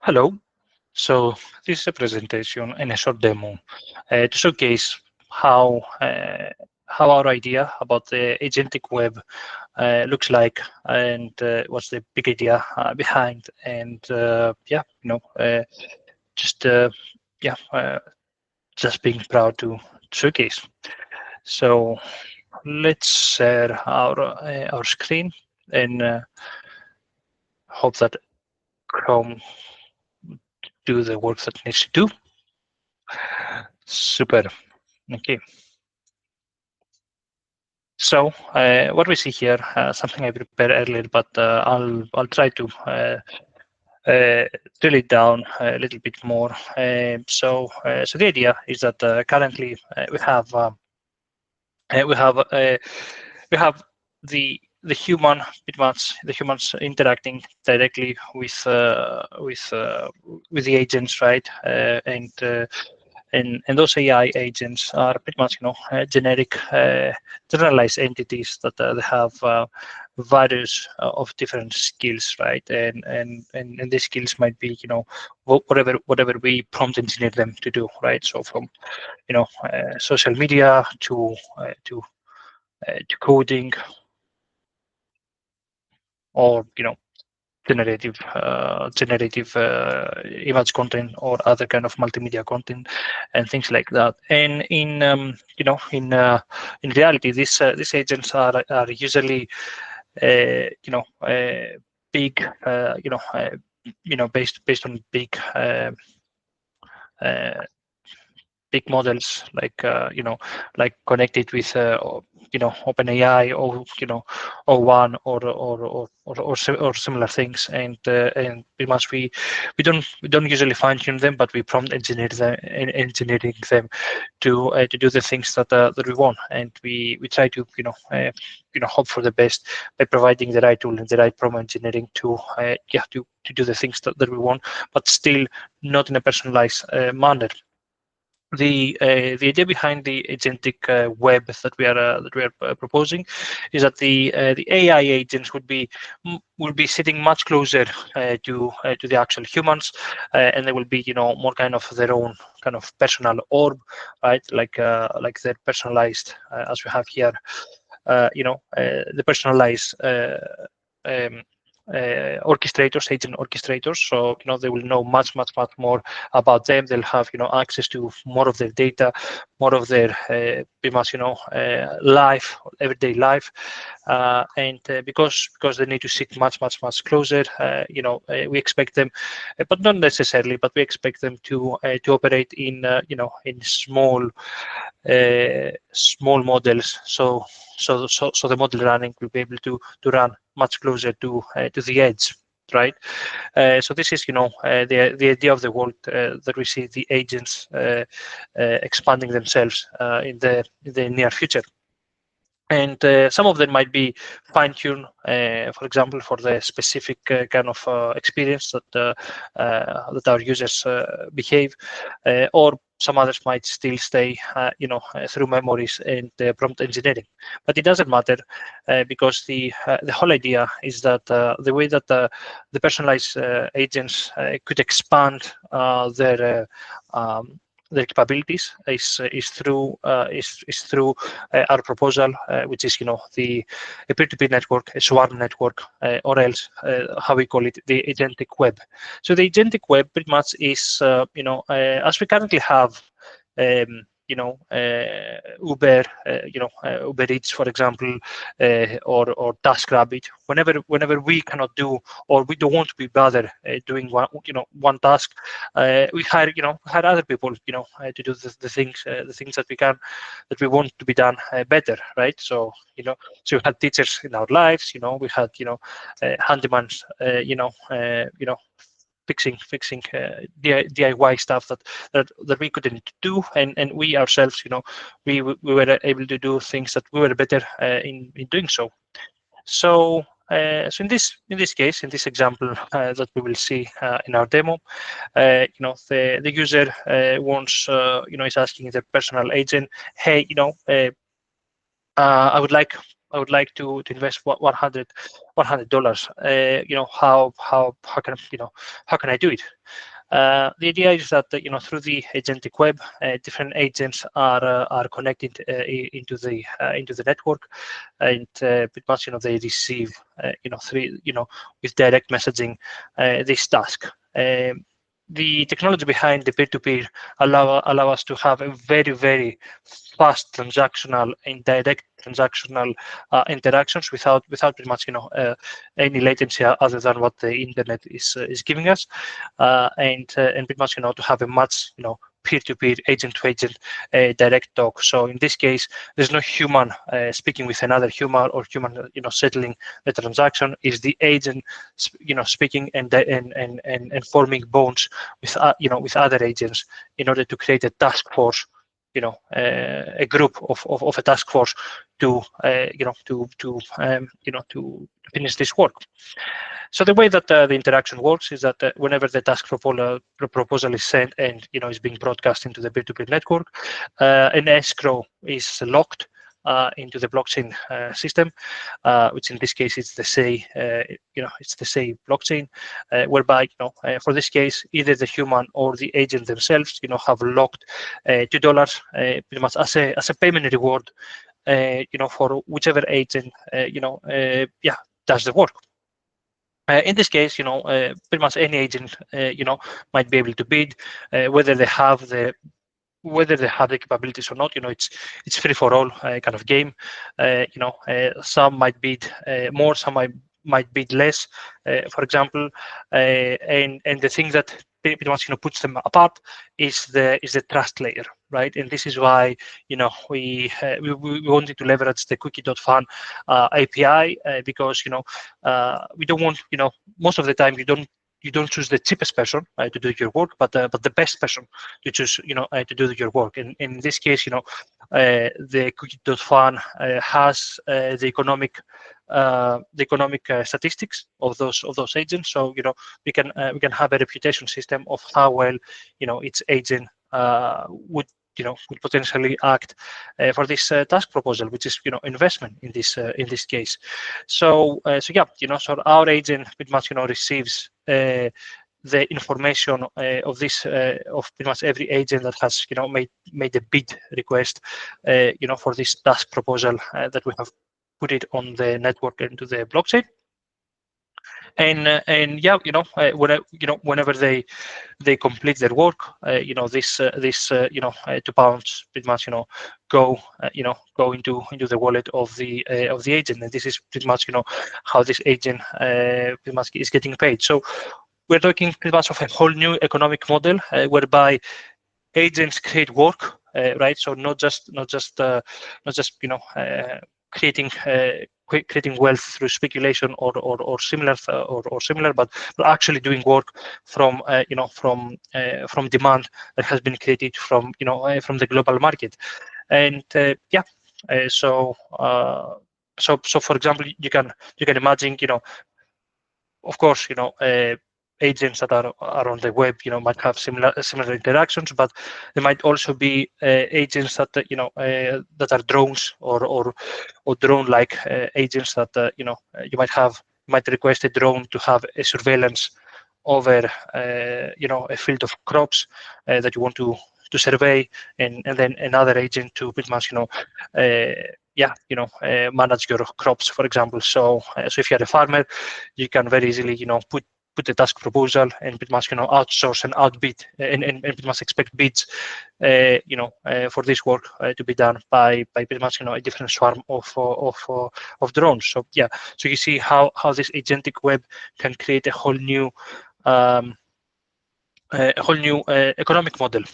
Hello. So this is a presentation and a short demo to showcase how our idea about the agentic web looks like, and what's the big idea behind. And just yeah, just being proud to showcase. So let's share our screen and hope that Chrome do the work that needs to do. Super. Okay. So what we see here, something I prepared earlier, but I'll try to drill it down a little bit more. So the idea is that currently we have the human, pretty much the humans interacting directly with the agents, right? And those AI agents are pretty much generic generalized entities that they have various of different skills, right? And these skills might be whatever we prompt engineer them to do, right? So from social media to coding, or generative image content or other kind of multimedia content and things like that. And in reality, these agents are usually big based on big models like connected with OpenAI or O1 or similar things, and pretty much we don't usually fine tune them, but we prompt engineering them to do the things that we want, and we try to hope for the best by providing the right tool and the right prompt engineering to do the things that we want, but still not in a personalized manner. The idea behind the agentic web that we are proposing is that the AI agents will be sitting much closer to the actual humans, and they will be more kind of their own kind of personal orb, right? Like they're personalized as we have here. The personalized um, orchestrators, agent orchestrators. So they will know much more about them. They'll have access to more of their data, more of their pretty much life, everyday life, and because they need to sit much closer. We expect them, but not necessarily, but we expect them to operate in in small models. So the model running will be able to run much closer to the edge, right? So this is the idea of the world that we see the agents expanding themselves in the near future. And some of them might be fine-tuned, for example, for the specific kind of experience that our users behave, or some others might still stay, through memories and prompt engineering. But it doesn't matter because the whole idea is that the way that the personalized agents could expand their capabilities is through our proposal, which is the P2P network, a swarm network, or else how we call it, the agentic web. So the agentic web pretty much is as we currently have Uber, Uber Eats, for example, or TaskRabbit. Whenever we cannot do, or we don't want to be bothered doing one task, we hire other people to do the things that we want to be done better, right? So so we had teachers in our lives, we had handymans, fixing DIY stuff that we couldn't do, and we ourselves, we were able to do things that we were better in doing so. So in this case, in this example that we will see in our demo, the user wants is asking the personal agent, hey, I would like I would like to invest $100. How can how can I do it? The idea is that through the agentic web, different agents are connected into the network, and pretty much they receive with direct messaging this task. The technology behind the peer-to-peer allow us to have a very fast transactional and direct transactional interactions without pretty much any latency other than what the internet is giving us, and pretty much to have a much peer-to-peer, agent-to-agent direct talk. So in this case, there's no human speaking with another human or human settling the transaction. Is the agent speaking and forming bonds with with other agents in order to create a task force, a group of a task force to to finish this work. So the way that the interaction works is that whenever the task proposal is sent and is being broadcast into the peer-to-peer network, an escrow is locked into the blockchain system, which in this case is the it's the SEI blockchain, whereby for this case either the human or the agent themselves have locked $2 pretty much as a payment reward for whichever agent does the work. In this case, pretty much any agent, might be able to bid, whether they have the capabilities or not. It's free for all kind of game. Some might bid more, some might bid less, for example, and the thing that pretty much puts them apart is the trust layer, right? And this is why we wanted to leverage the cookie.fun API, because we don't want most of the time you don't choose the cheapest person to do your work, but the best person to choose to do your work. And in this case, the cookie.fun has the economic statistics of those agents. So we can have a reputation system of how well each agent would potentially act for this task proposal, which is investment in this case. So so our agent pretty much receives the information of this of pretty much every agent that has made a bid request for this task proposal that we have put it on the network into the blockchain. And yeah, whenever they complete their work, this £2 pretty much go into the wallet of the agent, and this is pretty much how this agent pretty much is getting paid. So we're talking pretty much of a whole new economic model whereby agents create work, right? So not just creating wealth through speculation or similar, but actually doing work from from demand that has been created from from the global market. And so for example, you can imagine of course agents that are on the web might have similar interactions, but there might also be agents that that are drones or drone-like agents that you might request a drone to have a surveillance over a field of crops that you want to survey, and then another agent to pretty much manage your crops, for example. So if you're a farmer, you can very easily put a task proposal and pretty much outsource and outbid and pretty much expect bids for this work to be done by pretty much a different swarm of drones. So yeah, so you see how this agentic web can create a whole new economic model.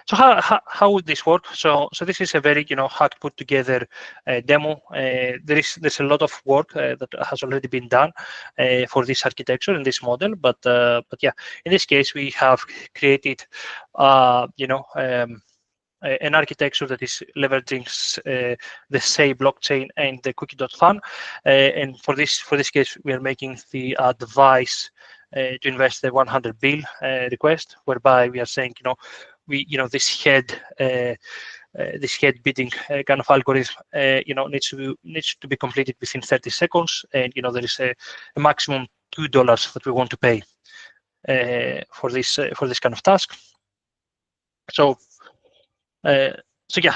So how would this work? So this is a very hard put together demo. There's a lot of work that has already been done for this architecture and this model, but yeah, in this case we have created an architecture that is leveraging the SEI blockchain and the cookie.fun, and for this case we are making the advice to invest the 100 bill request, whereby we are saying this head this head bidding kind of algorithm, needs to be completed within 30 seconds, and there is a maximum $2 that we want to pay for this kind of task. So yeah,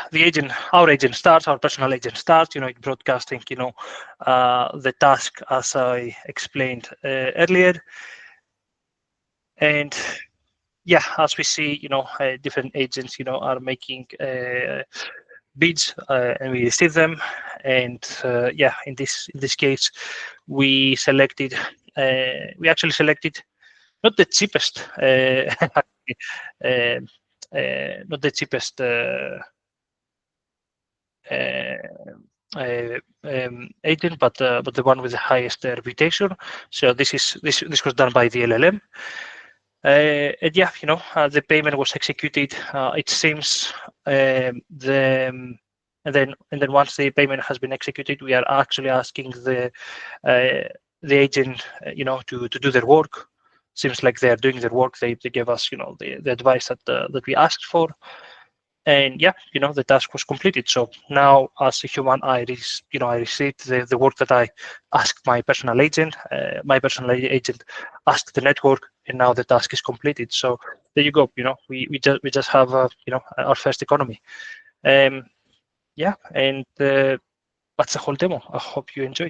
our agent starts, our personal agent starts, broadcasting, the task as I explained earlier. And yeah, as we see, different agents, are making bids, and we receive them. And yeah, in this case, we actually selected not the cheapest, not the cheapest agent, but the one with the highest reputation. So this was done by the LLM. And yeah, the payment was executed. It seems and then once the payment has been executed, we are actually asking the agent, to do their work. Seems like they are doing their work. They gave us, the advice that we asked for. And yeah, the task was completed. So now, as a human, I received the work that I asked my personal agent. My personal agent asked the network, and now the task is completed. So there you go. We just have our first economy. Yeah, and that's the whole demo. I hope you enjoyed.